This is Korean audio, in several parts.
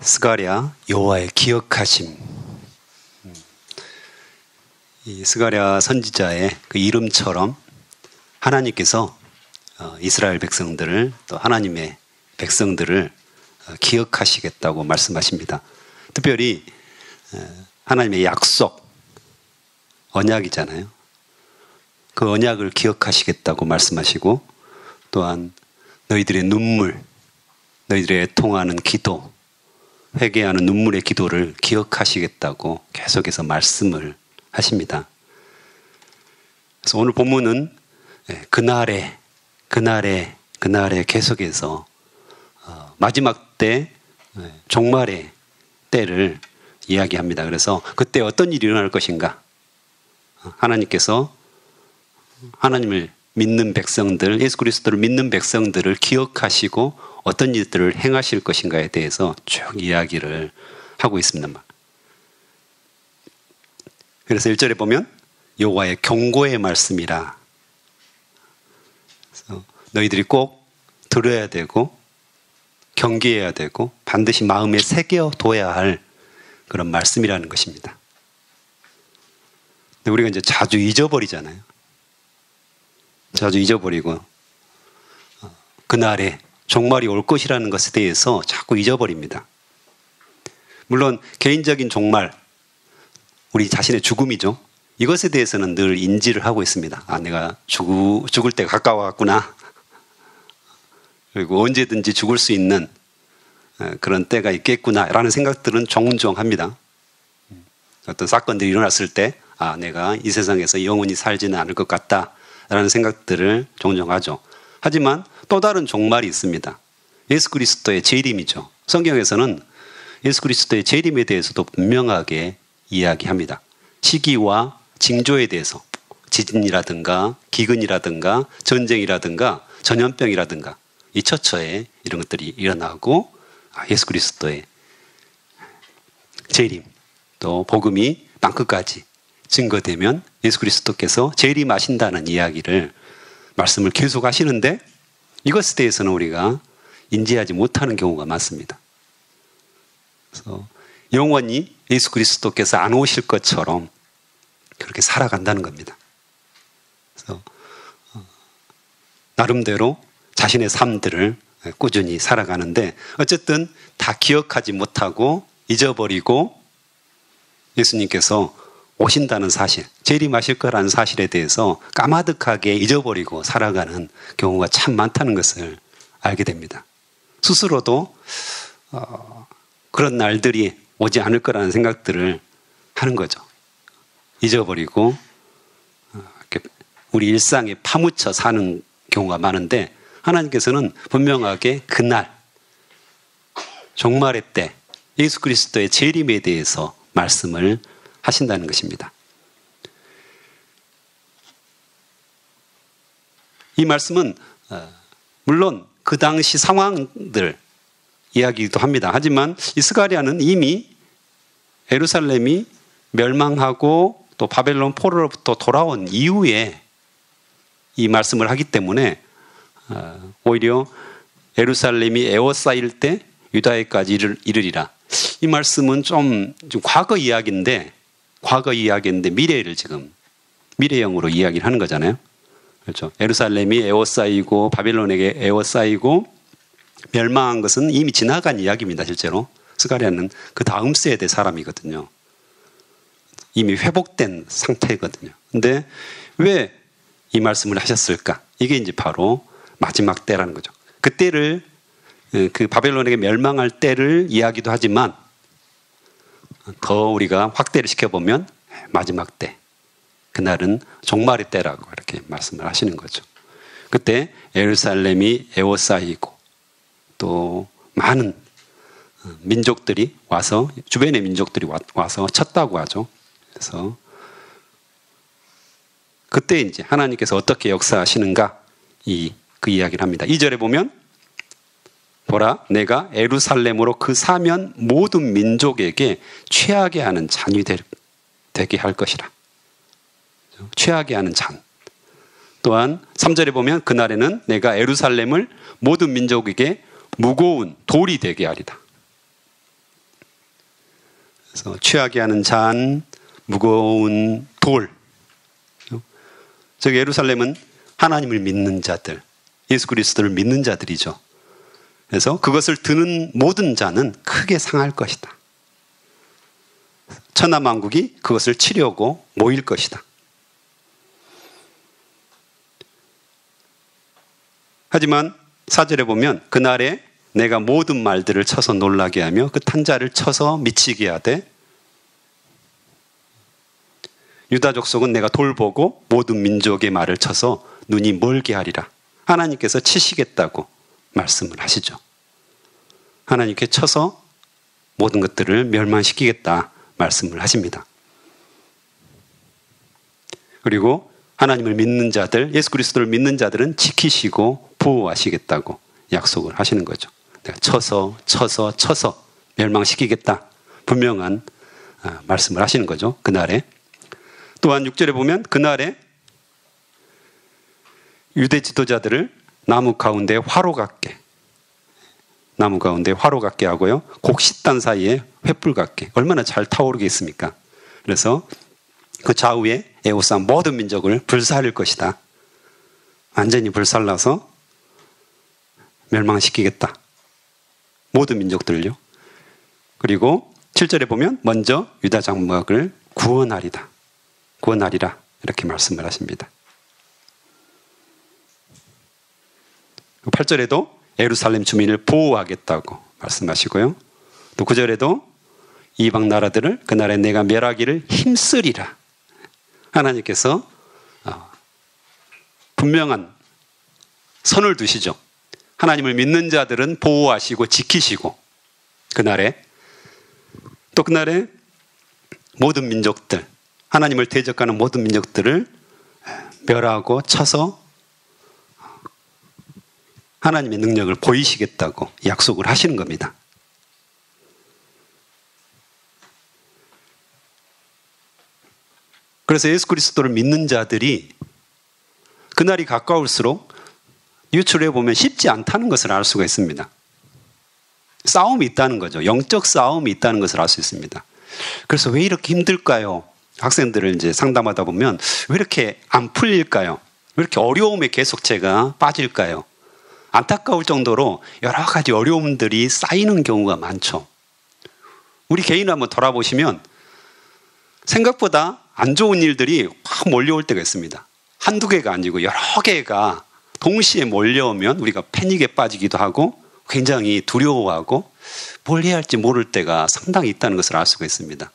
스가랴 여호와의 기억하심. 이 스가랴 선지자의 그 이름처럼 하나님께서 이스라엘 백성들을, 또 하나님의 백성들을 기억하시겠다고 말씀하십니다. 특별히 하나님의 약속, 언약이잖아요. 그 언약을 기억하시겠다고 말씀하시고, 또한 너희들의 눈물, 너희들의 애통하는 기도, 회개하는 눈물의 기도를 기억하시겠다고 계속해서 말씀을 하십니다. 그래서 오늘 본문은 그날에 계속해서 마지막 때, 종말의 때를 이야기합니다. 그래서 그때 어떤 일이 일어날 것인가? 하나님께서 하나님을 믿는 백성들, 예수 그리스도를 믿는 백성들을 기억하시고 어떤 일들을 행하실 것인가에 대해서 쭉 이야기를 하고 있습니다. 그래서 1절에 보면 여호와의 경고의 말씀이라. 그래서 너희들이 꼭 들어야 되고 경계해야 되고 반드시 마음에 새겨둬야 할 그런 말씀이라는 것입니다. 근데 우리가 이제 자주 잊어버리잖아요. 자주 잊어버리고 그날에 종말이 올 것이라는 것에 대해서 자꾸 잊어버립니다. 물론 개인적인 종말, 우리 자신의 죽음이죠. 이것에 대해서는 늘 인지를 하고 있습니다. 내가 죽을 때가 가까워왔구나. 그리고 언제든지 죽을 수 있는 그런 때가 있겠구나 라는 생각들은 종종 합니다. 어떤 사건들이 일어났을 때 내가 이 세상에서 영원히 살지는 않을 것 같다 라는 생각들을 종종 하죠. 하지만 또 다른 종말이 있습니다. 예수 그리스도의 재림이죠. 성경에서는 예수 그리스도의 재림에 대해서도 분명하게 이야기합니다. 시기와 징조에 대해서, 지진이라든가 기근이라든가 전쟁이라든가 전염병이라든가 이 처처에 이런 것들이 일어나고 예수 그리스도의 재림, 또 복음이 땅끝까지 증거되면 예수 그리스도께서 재림하신다는 이야기를, 말씀을 계속 하시는데 이것에 대해서는 우리가 인지하지 못하는 경우가 많습니다. 그래서 영원히 예수 그리스도께서 안 오실 것처럼 그렇게 살아간다는 겁니다. 그래서 나름대로 자신의 삶들을 꾸준히 살아가는데 어쨌든 다 기억하지 못하고 잊어버리고 예수님께서 오신다는 사실, 재림하실 거라는 사실에 대해서 까마득하게 잊어버리고 살아가는 경우가 참 많다는 것을 알게 됩니다. 스스로도 그런 날들이 오지 않을 거라는 생각들을 하는 거죠. 잊어버리고 우리 일상에 파묻혀 사는 경우가 많은데 하나님께서는 분명하게 그날, 종말의 때, 예수 그리스도의 재림에 대해서 말씀을 하신다는 것입니다. 이 말씀은 물론 그 당시 상황들 이야기도 합니다. 하지만 이 스가랴는 이미 예루살렘이 멸망하고 또 바벨론 포로로부터 돌아온 이후에 이 말씀을 하기 때문에 오히려 예루살렘이 에워싸일 때 유다에까지 이르리라. 이 말씀은 좀 과거 이야기인데 미래를 지금 미래형으로 이야기를 하는 거잖아요. 그렇죠. 예루살렘이 에워싸이고 바벨론에게 에워싸이고 멸망한 것은 이미 지나간 이야기입니다. 실제로 스가랴는 그 다음 세대 사람이거든요. 이미 회복된 상태거든요. 근데 왜 이 말씀을 하셨을까? 이게 이제 바로 마지막 때라는 거죠. 그때를, 그 바벨론에게 멸망할 때를 이야기도 하지만 더 우리가 확대를 시켜보면 마지막 때, 그날은 종말의 때라고 이렇게 말씀을 하시는 거죠. 그때 예루살렘이 에워싸이고 또 많은 민족들이 와서, 주변의 민족들이 와서 쳤다고 하죠. 그래서 그때 이제 하나님께서 어떻게 역사하시는가 그 이야기를 합니다. 2절에 보면 보라, 내가 예루살렘으로 그 사면 모든 민족에게 취하게 하는 잔이 되게 할 것이라. 취하게 하는 잔. 또한 3절에 보면 그날에는 내가 예루살렘을 모든 민족에게 무거운 돌이 되게 하리라. 그래서 취하게 하는 잔, 무거운 돌. 즉 예루살렘은 하나님을 믿는 자들, 예수 그리스도를 믿는 자들이죠. 그래서 그것을 드는 모든 자는 크게 상할 것이다. 천하만국이 그것을 치려고 모일 것이다. 하지만 4절에 보면 그날에 내가 모든 말들을 쳐서 놀라게 하며 그 탄자를 쳐서 미치게 하되 유다 족속은 내가 돌보고 모든 민족의 말을 쳐서 눈이 멀게 하리라. 하나님께서 치시겠다고 말씀을 하시죠. 하나님께 쳐서 모든 것들을 멸망시키겠다 말씀을 하십니다. 그리고 하나님을 믿는 자들, 예수 그리스도를 믿는 자들은 지키시고 보호하시겠다고 약속을 하시는 거죠. 내가 쳐서 멸망시키겠다. 분명한 말씀을 하시는 거죠. 그날에. 또한 6절에 보면 그날에 유대 지도자들을 나무 가운데 화로 같게 하고요. 곡식단 사이에 횃불 같게. 얼마나 잘 타오르겠습니까? 그래서 그 좌우에 애호싼 모든 민족을 불살릴 것이다. 완전히 불살라서 멸망시키겠다. 모든 민족들을요. 그리고 7절에 보면 먼저 유다 장막을 구원하리라 이렇게 말씀을 하십니다. 8절에도 예루살렘 주민을 보호하겠다고 말씀하시고요. 또 9절에도 이방 나라들을 그날에 내가 멸하기를 힘쓰리라. 하나님께서 분명한 선을 두시죠. 하나님을 믿는 자들은 보호하시고 지키시고 그날에 모든 민족들, 하나님을 대적하는 모든 민족들을 멸하고 쳐서 하나님의 능력을 보이시겠다고 약속을 하시는 겁니다. 그래서 예수 그리스도를 믿는 자들이 그날이 가까울수록 유출해 보면 쉽지 않다는 것을 알 수가 있습니다. 싸움이 있다는 거죠. 영적 싸움이 있다는 것을 알 수 있습니다. 그래서 왜 이렇게 힘들까요? 학생들을 이제 상담하다 보면 왜 이렇게 안 풀릴까요? 왜 이렇게 어려움에 계속 제가 빠질까요? 안타까울 정도로 여러 가지 어려움들이 쌓이는 경우가 많죠. 우리 개인을 한번 돌아보시면 생각보다 안 좋은 일들이 확 몰려올 때가 있습니다. 한두 개가 아니고 여러 개가 동시에 몰려오면 우리가 패닉에 빠지기도 하고 굉장히 두려워하고 뭘 해야 할지 모를 때가 상당히 있다는 것을 알 수가 있습니다.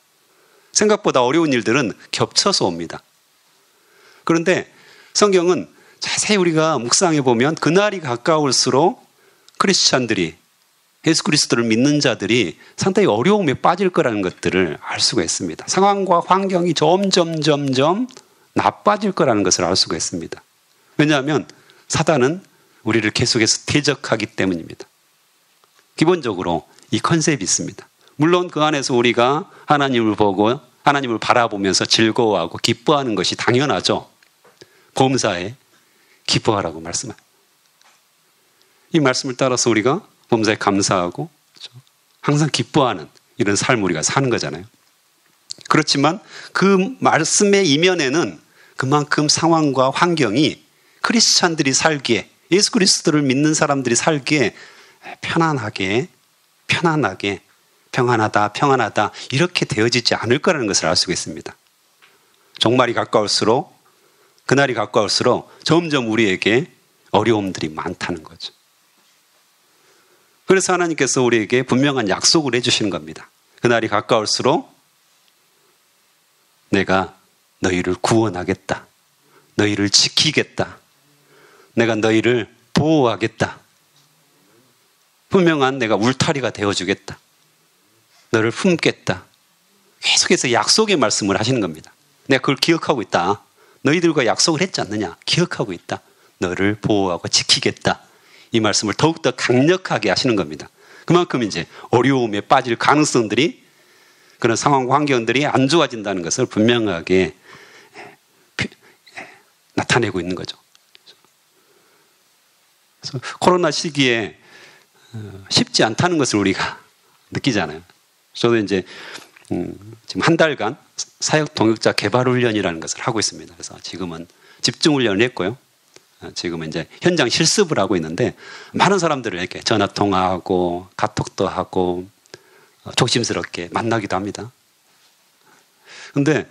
생각보다 어려운 일들은 겹쳐서 옵니다. 그런데 성경은 자세히 우리가 묵상해 보면 그날이 가까울수록 크리스찬들이 예수 그리스도를 믿는 자들이 상당히 어려움에 빠질 거라는 것들을 알 수가 있습니다. 상황과 환경이 점점 나빠질 거라는 것을 알 수가 있습니다. 왜냐하면 사단은 우리를 계속해서 대적하기 때문입니다. 기본적으로 이 컨셉이 있습니다. 물론 그 안에서 우리가 하나님을 보고 하나님을 바라보면서 즐거워하고 기뻐하는 것이 당연하죠. 범사에 기뻐하라고 말씀합니다. 이 말씀을 따라서 우리가 범사에 감사하고 항상 기뻐하는 이런 삶을 우리가 사는 거잖아요. 그렇지만 그 말씀의 이면에는 그만큼 상황과 환경이 크리스찬들이 살기에 예수 그리스도를 믿는 사람들이 살기에 편안하게 평안하다 이렇게 되어지지 않을 거라는 것을 알 수가 있습니다. 종말이 가까울수록 그날이 가까울수록 점점 우리에게 어려움들이 많다는 거죠. 그래서 하나님께서 우리에게 분명한 약속을 해주시는 겁니다. 그날이 가까울수록 내가 너희를 구원하겠다. 너희를 지키겠다. 내가 너희를 보호하겠다. 분명한 내가 울타리가 되어주겠다. 너를 품겠다. 계속해서 약속의 말씀을 하시는 겁니다. 내가 그걸 기억하고 있다. 너희들과 약속을 했지 않느냐? 기억하고 있다. 너를 보호하고 지키겠다. 이 말씀을 더욱더 강력하게 하시는 겁니다. 그만큼 이제 어려움에 빠질 가능성들이 그런 상황 환경들이 안 좋아진다는 것을 분명하게 나타내고 있는 거죠. 그래서 코로나 시기에 쉽지 않다는 것을 우리가 느끼잖아요. 저도 이제 지금 한 달간 사역 동역자 개발 훈련이라는 것을 하고 있습니다. 그래서 지금은 집중 훈련을 했고요. 지금은 이제 현장 실습을 하고 있는데 많은 사람들을 이렇게 전화 통화하고 카톡도 하고 조심스럽게 만나기도 합니다. 근데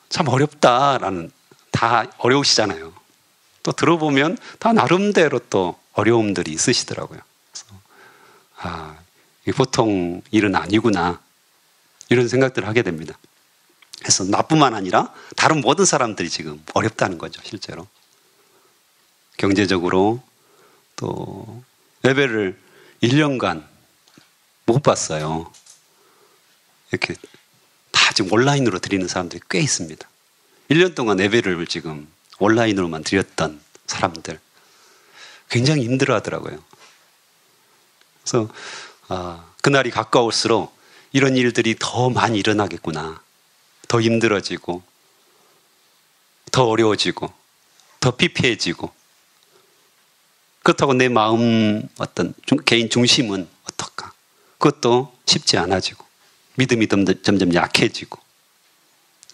참 어렵다라는, 다 어려우시잖아요. 또 들어보면 다 나름대로 또 어려움들이 있으시더라고요. 그래서 이게 보통 일은 아니구나, 이런 생각들을 하게 됩니다. 그래서 나뿐만 아니라 다른 모든 사람들이 지금 어렵다는 거죠, 실제로. 경제적으로 또 예배를 1년간 못 봤어요. 이렇게 다 지금 온라인으로 드리는 사람들이 꽤 있습니다. 1년 동안 예배를 지금 온라인으로만 드렸던 사람들 굉장히 힘들어 하더라고요. 그래서 그날이 가까울수록 이런 일들이 더 많이 일어나겠구나, 더 힘들어지고 더 어려워지고 더 피폐해지고, 그렇다고 내 마음 어떤 개인 중심은 어떨까, 그것도 쉽지 않아지고 믿음이 점점 약해지고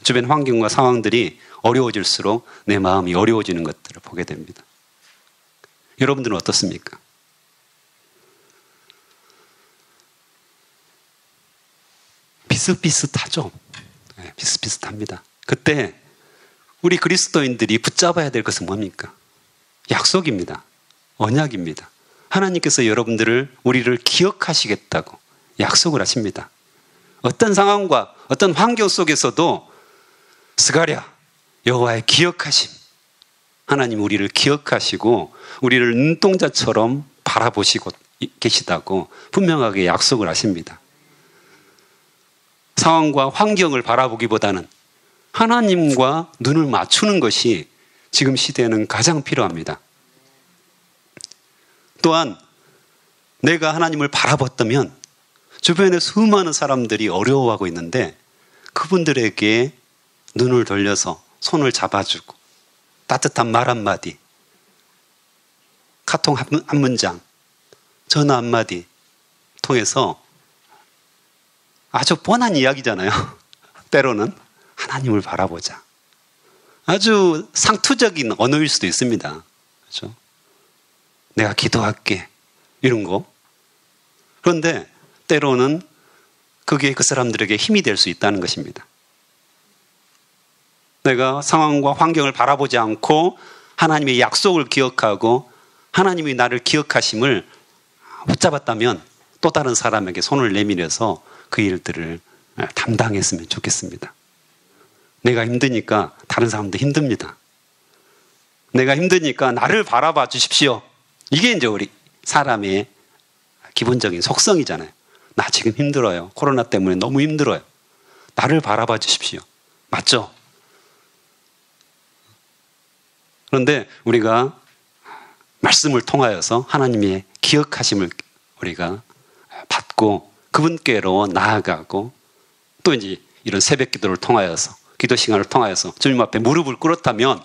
주변 환경과 상황들이 어려워질수록 내 마음이 어려워지는 것들을 보게 됩니다. 여러분들은 어떻습니까? 비슷비슷하죠? 네, 비슷비슷합니다. 그때 우리 그리스도인들이 붙잡아야 될 것은 뭡니까? 약속입니다. 언약입니다. 하나님께서 우리를 기억하시겠다고 약속을 하십니다. 어떤 상황과 어떤 환경 속에서도 스가랴, 여호와의 기억하심, 하나님 우리를 기억하시고 우리를 눈동자처럼 바라보시고 계시다고 분명하게 약속을 하십니다. 상황과 환경을 바라보기보다는 하나님과 눈을 맞추는 것이 지금 시대에는 가장 필요합니다. 또한 내가 하나님을 바라봤다면 주변에 수많은 사람들이 어려워하고 있는데 그분들에게 눈을 돌려서 손을 잡아주고 따뜻한 말 한마디, 카톡 한 문장, 전화 한마디 통해서, 아주 뻔한 이야기잖아요. 때로는 하나님을 바라보자. 아주 상투적인 언어일 수도 있습니다. 그렇죠? 내가 기도할게, 이런 거. 그런데 때로는 그게 그 사람들에게 힘이 될 수 있다는 것입니다. 내가 상황과 환경을 바라보지 않고 하나님의 약속을 기억하고 하나님이 나를 기억하심을 붙잡았다면 또 다른 사람에게 손을 내밀어서 그 일들을 담당했으면 좋겠습니다. 내가 힘드니까 다른 사람도 힘듭니다. 내가 힘드니까 나를 바라봐 주십시오. 이게 이제 우리 사람의 기본적인 속성이잖아요. 나 지금 힘들어요. 코로나 때문에 너무 힘들어요. 나를 바라봐 주십시오. 맞죠? 그런데 우리가 말씀을 통하여서 하나님의 기억하심을 우리가 받고 그분께로 나아가고, 또 이제 이런 새벽 기도를 통하여서, 기도 시간을 통하여서 주님 앞에 무릎을 꿇었다면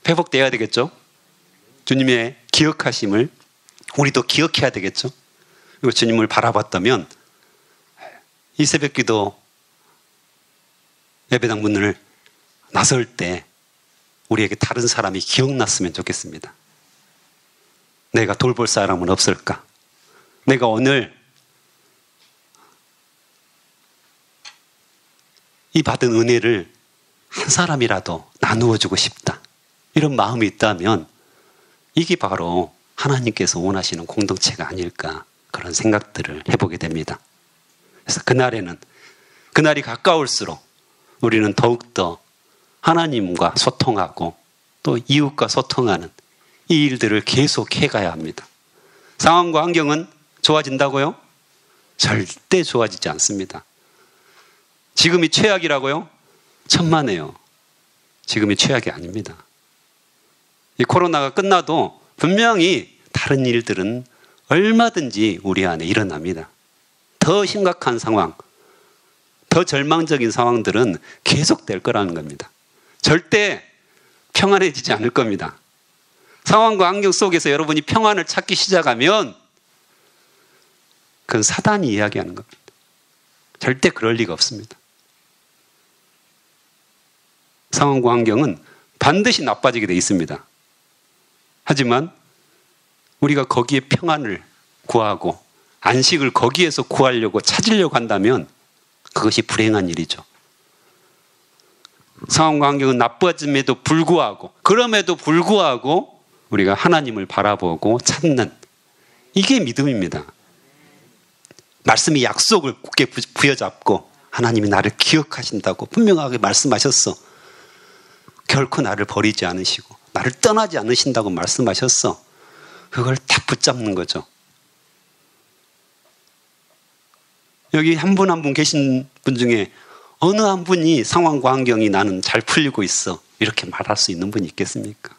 회복되어야 되겠죠? 주님의 기억하심을 우리도 기억해야 되겠죠? 그리고 주님을 바라봤다면 이 새벽 기도 예배당 문을 나설 때 우리에게 다른 사람이 기억났으면 좋겠습니다. 내가 돌볼 사람은 없을까? 내가 오늘 이 받은 은혜를 한 사람이라도 나누어주고 싶다, 이런 마음이 있다면 이게 바로 하나님께서 원하시는 공동체가 아닐까, 그런 생각들을 해보게 됩니다. 그래서 그날이 가까울수록 우리는 더욱더 하나님과 소통하고 또 이웃과 소통하는 이 일들을 계속 해가야 합니다. 상황과 환경은 좋아진다고요? 절대 좋아지지 않습니다. 지금이 최악이라고요? 천만에요. 지금이 최악이 아닙니다. 이 코로나가 끝나도 분명히 다른 일들은 얼마든지 우리 안에 일어납니다. 더 심각한 상황, 더 절망적인 상황들은 계속될 거라는 겁니다. 절대 평안해지지 않을 겁니다. 상황과 환경 속에서 여러분이 평안을 찾기 시작하면 그건 사단이 이야기하는 겁니다. 절대 그럴 리가 없습니다. 상황과 환경은 반드시 나빠지게 돼 있습니다. 하지만 우리가 거기에 평안을 구하고 안식을 거기에서 구하려고 찾으려고 한다면 그것이 불행한 일이죠. 상황과 환경은 나빠짐에도 불구하고, 그럼에도 불구하고 우리가 하나님을 바라보고 찾는, 이게 믿음입니다. 말씀이 약속을 굳게 부여잡고 하나님이 나를 기억하신다고 분명하게 말씀하셨어. 결코 나를 버리지 않으시고 나를 떠나지 않으신다고 말씀하셨어. 그걸 딱 붙잡는 거죠. 여기 한 분 한 분 계신 분 중에 어느 한 분이 상황과 환경이 나는 잘 풀리고 있어, 이렇게 말할 수 있는 분이 있겠습니까?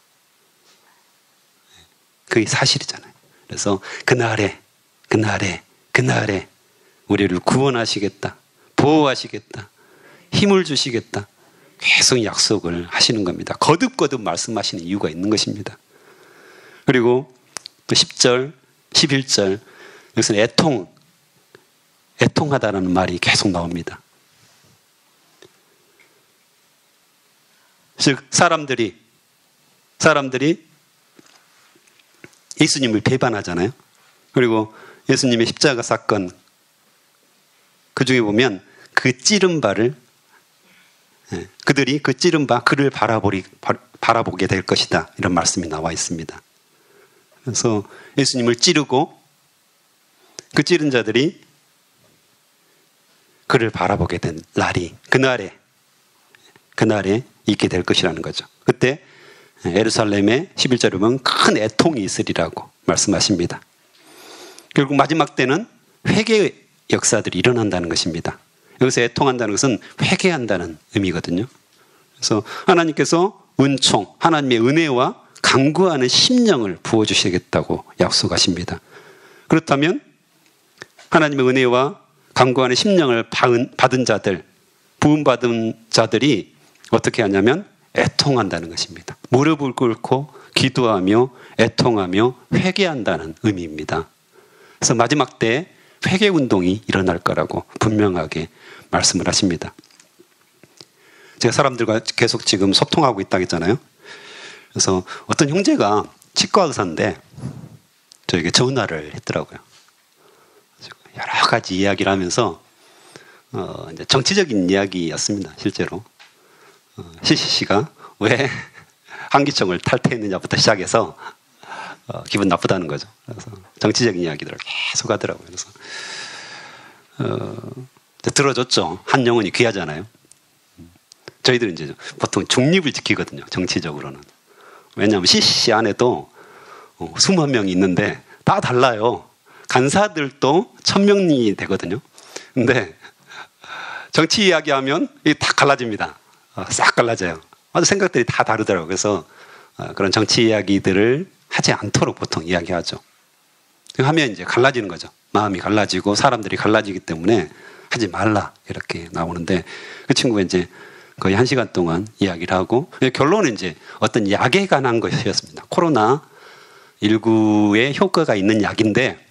그게 사실이잖아요. 그래서 그날에 우리를 구원하시겠다, 보호하시겠다, 힘을 주시겠다, 계속 약속을 하시는 겁니다. 거듭거듭 말씀하시는 이유가 있는 것입니다. 그리고 또 10절, 11절, 여기서는 애통하다라는 말이 계속 나옵니다. 즉 사람들이 예수님을 배반하잖아요. 그리고 예수님의 십자가 사건, 그 중에 보면 그 찌른 바를, 그들이 그 찌른 바 그를 바라보게 될 것이다, 이런 말씀이 나와 있습니다. 그래서 예수님을 찌르고 그 찌른 자들이 그를 바라보게 된 날이 그날에 있게 될 것이라는 거죠. 그때 예루살렘에 11절에 보면 큰 애통이 있으리라고 말씀하십니다. 결국 마지막 때는 회개의 역사들이 일어난다는 것입니다. 여기서 애통한다는 것은 회개한다는 의미거든요. 그래서 하나님께서 은총, 하나님의 은혜와 간구하는 심령을 부어주시겠다고 약속하십니다. 그렇다면 하나님의 은혜와 간구하는 심령을 받은 자들, 부음받은 자들이 어떻게 하냐면 애통한다는 것입니다. 무릎을 꿇고 기도하며 애통하며 회개한다는 의미입니다. 그래서 마지막 때 회개 운동이 일어날 거라고 분명하게 말씀을 하십니다. 제가 사람들과 계속 지금 소통하고 있다고 했잖아요. 그래서 어떤 형제가 치과 의사인데 저에게 전화를 했더라고요. 여러 가지 이야기를 하면서 이제 정치적인 이야기였습니다. 실제로 CCC가 왜 한기총을 탈퇴했느냐부터 시작해서 기분 나쁘다는 거죠. 그래서 정치적인 이야기들을 계속 하더라고요. 그래서 들어줬죠. 한 영혼이 귀하잖아요. 저희들은 이제 보통 중립을 지키거든요. 정치적으로는. 왜냐하면 CCC 안에도 수만 명이 있는데 다 달라요. 간사들도 1000명이 되거든요. 근데 정치 이야기하면 이게 다 갈라집니다. 싹 갈라져요. 아주 생각들이 다 다르더라고요. 그래서 그런 정치 이야기들을 하지 않도록 보통 이야기하죠. 하면 이제 갈라지는 거죠. 마음이 갈라지고 사람들이 갈라지기 때문에 하지 말라, 이렇게 나오는데 그 친구가 이제 거의 1시간 동안 이야기를 하고 결론은 이제 어떤 약에 관한 것이었습니다. 코로나19에 효과가 있는 약인데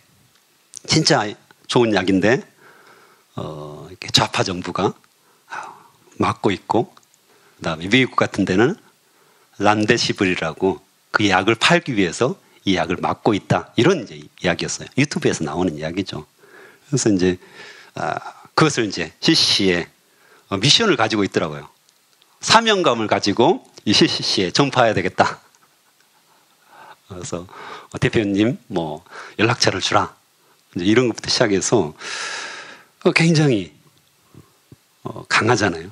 진짜 좋은 약인데 이렇게 좌파 정부가 막고 있고, 그다음에 미국 같은 데는 란데시블이라고 그 약을 팔기 위해서 이 약을 막고 있다, 이런 이제 이야기였어요. 유튜브에서 나오는 이야기죠. 그래서 이제 그것을 이제 CCC에 미션을 가지고 있더라고요. 사명감을 가지고 이 CCC에 전파해야 되겠다. 그래서 대표님 뭐 연락처를 주라, 이제 이런 것부터 시작해서 굉장히 강하잖아요.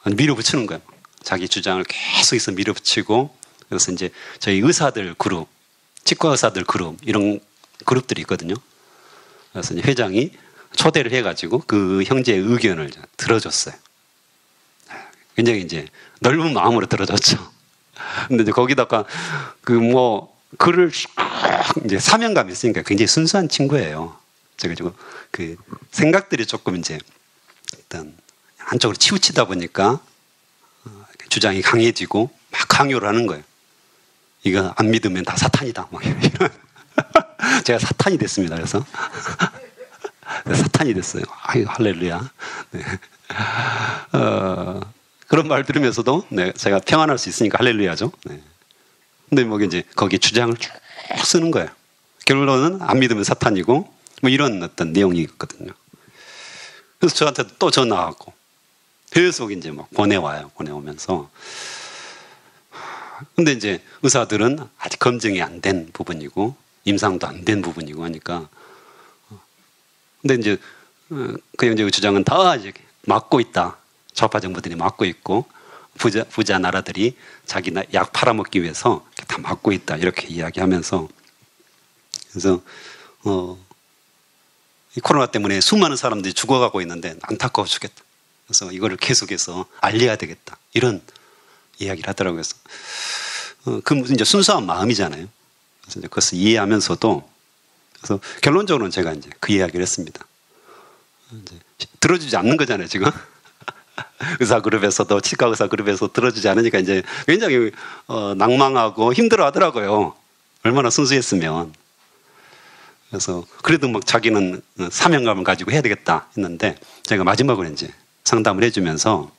밀어붙이는 거예요. 자기 주장을 계속해서 밀어붙이고, 그래서 이제 저희 의사들 그룹, 치과 의사들 그룹, 이런 그룹들이 있거든요. 그래서 이제 회장이 초대를 해가지고 그 형제의 의견을 들어줬어요. 굉장히 이제 넓은 마음으로 들어줬죠. 근데 이제 거기다가 글을 이제 사명감이 있으니까 굉장히 순수한 친구예요. 그래가지고 그 생각들이 조금 이제 일단 한쪽으로 치우치다 보니까 주장이 강해지고 막 강요를 하는 거예요. 이거 안 믿으면 다 사탄이다, 막 이런. 제가 사탄이 됐습니다. 그래서 사탄이 됐어요. 아유, 할렐루야. 네. 그런 말 들으면서도 네, 제가 평안할 수 있으니까 할렐루야죠. 네. 근데 뭐 이제 거기에 주장을 쭉 쓰는 거예요. 결론은 안 믿으면 사탄이고 뭐 이런 어떤 내용이 있거든요. 그래서 저한테 또 전화하고 계속 이제 막 보내와요. 보내오면서. 근데 이제 의사들은 아직 검증이 안 된 부분이고 임상도 안 된 부분이고 하니까. 근데 이제 그 주장은 다 이제 막고 있다. 좌파 정부들이 막고 있고 부자 나라들이 자기 약 팔아먹기 위해서 다 막고 있다. 이렇게 이야기하면서 그래서 이 코로나 때문에 수많은 사람들이 죽어가고 있는데 안타까워 죽겠다. 그래서 이거를 계속해서 알려야 되겠다. 이런 이야기를 하더라고요. 그래서 그 이제 순수한 마음이잖아요. 그래서 이제 그것을 이해하면서도 그래서 결론적으로는 제가 이제 그 이야기를 했습니다. 이제 들어주지 않는 거잖아요, 지금. 의사 그룹에서도 치과 의사 그룹에서 들어주지 않으니까 이제 굉장히 낭망하고 힘들어 하더라고요. 얼마나 순수했으면. 그래서 그래도 막 자기는 사명감을 가지고 해야 되겠다 했는데 제가 마지막으로 이제 상담을 해주면서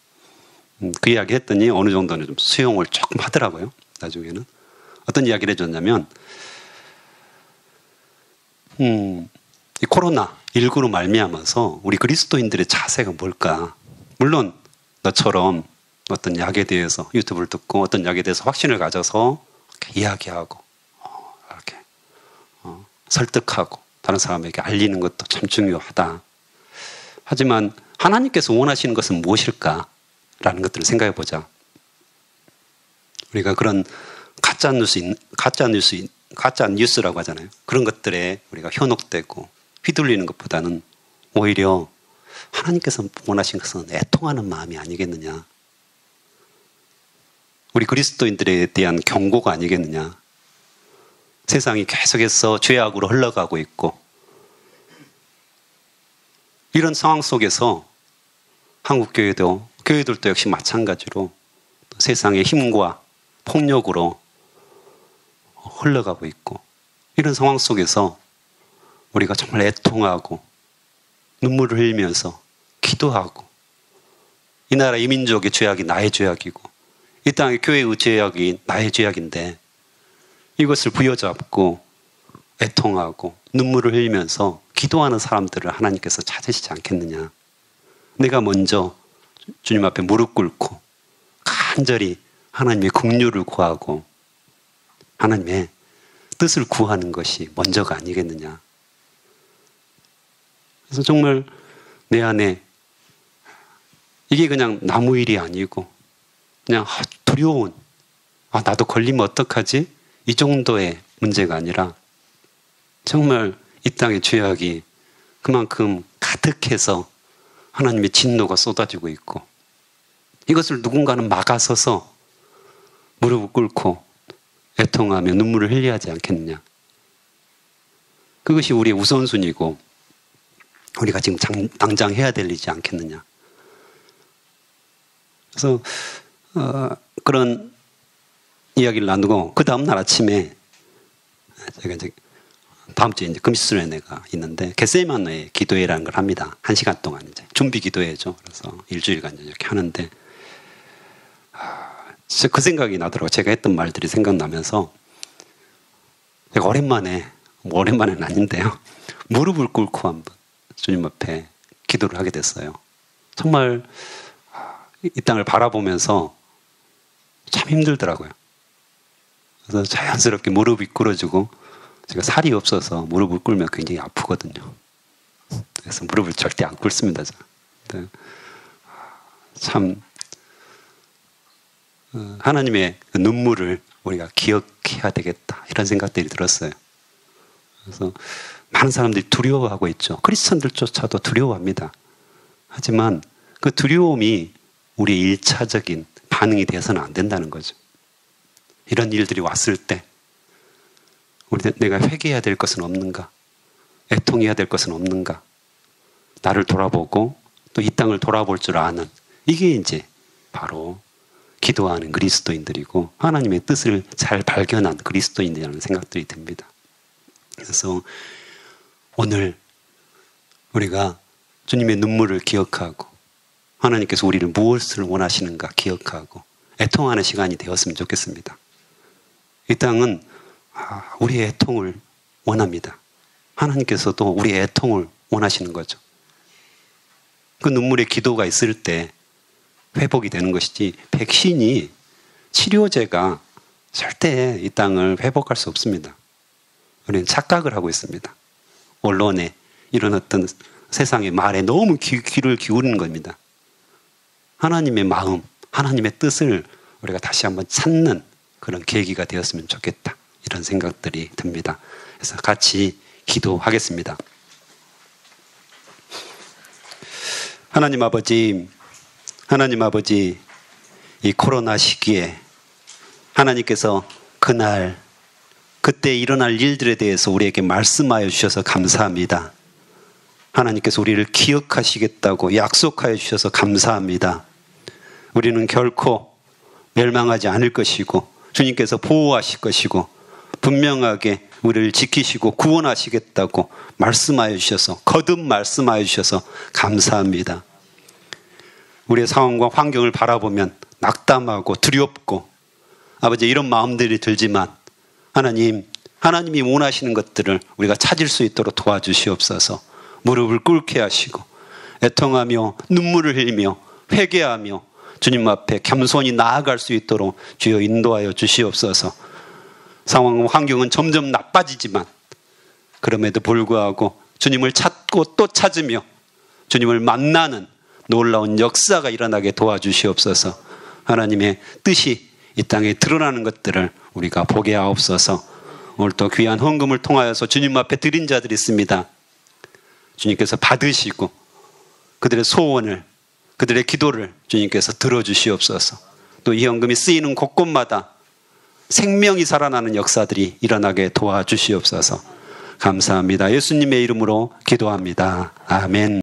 그 이야기 했더니 어느 정도는 좀 수용을 조금 하더라고요. 나중에는 어떤 이야기를 해줬냐면 이 코로나19로 말미암아서 우리 그리스도인들의 자세가 뭘까? 물론 너처럼 어떤 약에 대해서 유튜브를 듣고 어떤 약에 대해서 확신을 가져서 이렇게 이야기하고 이렇게 설득하고 다른 사람에게 알리는 것도 참 중요하다. 하지만 하나님께서 원하시는 것은 무엇일까? 라는 것들을 생각해 보자. 우리가 그런 가짜 뉴스라고 하잖아요. 그런 것들에 우리가 현혹되고 휘둘리는 것보다는 오히려 하나님께서 원하신 것은 애통하는 마음이 아니겠느냐. 우리 그리스도인들에 대한 경고가 아니겠느냐. 세상이 계속해서 죄악으로 흘러가고 있고 이런 상황 속에서 한국교회도 교회들도 역시 마찬가지로 세상의 힘과 폭력으로 흘러가고 있고 이런 상황 속에서 우리가 정말 애통하고 눈물을 흘리면서 기도하고 이 나라 이 민족의 죄악이 나의 죄악이고 이 땅의 교회의 죄악이 나의 죄악인데 이것을 부여잡고 애통하고 눈물을 흘리면서 기도하는 사람들을 하나님께서 찾으시지 않겠느냐. 내가 먼저 주님 앞에 무릎 꿇고 간절히 하나님의 긍휼을 구하고 하나님의 뜻을 구하는 것이 먼저가 아니겠느냐. 그래서 정말 내 안에 이게 그냥 나무 일이 아니고 그냥 두려운 나도 걸리면 어떡하지? 이 정도의 문제가 아니라 정말 이 땅의 죄악이 그만큼 가득해서 하나님의 진노가 쏟아지고 있고 이것을 누군가는 막아서서 무릎을 꿇고 애통하며 눈물을 흘려야 하지 않겠느냐. 그것이 우리의 우선순위고 우리가 지금 당장 해야 될 일이지 않겠느냐. 그래서 그런 이야기를 나누고 그 다음 날 아침에 제가 이제 다음 주에 이제 금시순례가 있는데 겟세마네 기도회라는 걸 합니다. 1시간 동안 이제 준비 기도회죠. 그래서 일주일간 이렇게 하는데 진짜 그 생각이 나더라고요. 제가 했던 말들이 생각나면서 제가 오랜만에는 아닌데요. 무릎을 꿇고 한번 주님 앞에 기도를 하게 됐어요. 정말 이 땅을 바라보면서 참 힘들더라고요. 그래서 자연스럽게 무릎이 꿇어지고 제가 살이 없어서 무릎을 꿇으면 굉장히 아프거든요. 그래서 무릎을 절대 안 꿇습니다. 참 하나님의 눈물을 우리가 기억해야 되겠다 이런 생각들이 들었어요. 그래서 많은 사람들이 두려워하고 있죠. 크리스천들조차도 두려워합니다. 하지만 그 두려움이 우리의 1차적인 반응이 되어서는 안 된다는 거죠. 이런 일들이 왔을 때 내가 회개해야 될 것은 없는가? 애통해야 될 것은 없는가? 나를 돌아보고 또 이 땅을 돌아볼 줄 아는 이게 이제 바로 기도하는 그리스도인들이고 하나님의 뜻을 잘 발견한 그리스도인들이라는 생각들이 듭니다. 그래서 오늘 우리가 주님의 눈물을 기억하고 하나님께서 우리를 무엇을 원하시는가 기억하고 애통하는 시간이 되었으면 좋겠습니다. 이 땅은 우리의 애통을 원합니다. 하나님께서도 우리의 애통을 원하시는 거죠. 그 눈물의 기도가 있을 때 회복이 되는 것이지 백신이 치료제가 절대 이 땅을 회복할 수 없습니다. 우리는 착각을 하고 있습니다. 언론에 이런 어떤 세상의 말에 너무 귀를 기울이는 겁니다. 하나님의 마음, 하나님의 뜻을 우리가 다시 한번 찾는 그런 계기가 되었으면 좋겠다. 이런 생각들이 듭니다. 그래서 같이 기도하겠습니다. 하나님 아버지, 이 코로나 시기에 하나님께서 그때 일어날 일들에 대해서 우리에게 말씀하여 주셔서 감사합니다. 하나님께서 우리를 기억하시겠다고 약속하여 주셔서 감사합니다. 우리는 결코 멸망하지 않을 것이고 주님께서 보호하실 것이고 분명하게 우리를 지키시고 구원하시겠다고 말씀하여 주셔서 거듭 말씀하여 주셔서 감사합니다. 우리의 상황과 환경을 바라보면 낙담하고 두렵고 아버지 이런 마음들이 들지만 하나님이 원하시는 것들을 우리가 찾을 수 있도록 도와주시옵소서. 무릎을 꿇게 하시고 애통하며 눈물을 흘리며 회개하며 주님 앞에 겸손히 나아갈 수 있도록 주여 인도하여 주시옵소서. 상황과 환경은 점점 나빠지지만 그럼에도 불구하고 주님을 찾고 또 찾으며 주님을 만나는 놀라운 역사가 일어나게 도와주시옵소서. 하나님의 뜻이 이 땅에 드러나는 것들을 우리가 보게 하옵소서. 오늘 또 귀한 헌금을 통하여서 주님 앞에 드린 자들이 있습니다. 주님께서 받으시고 그들의 소원을, 그들의 기도를 주님께서 들어주시옵소서. 또 이 헌금이 쓰이는 곳곳마다 생명이 살아나는 역사들이 일어나게 도와주시옵소서. 감사합니다. 예수님의 이름으로 기도합니다. 아멘.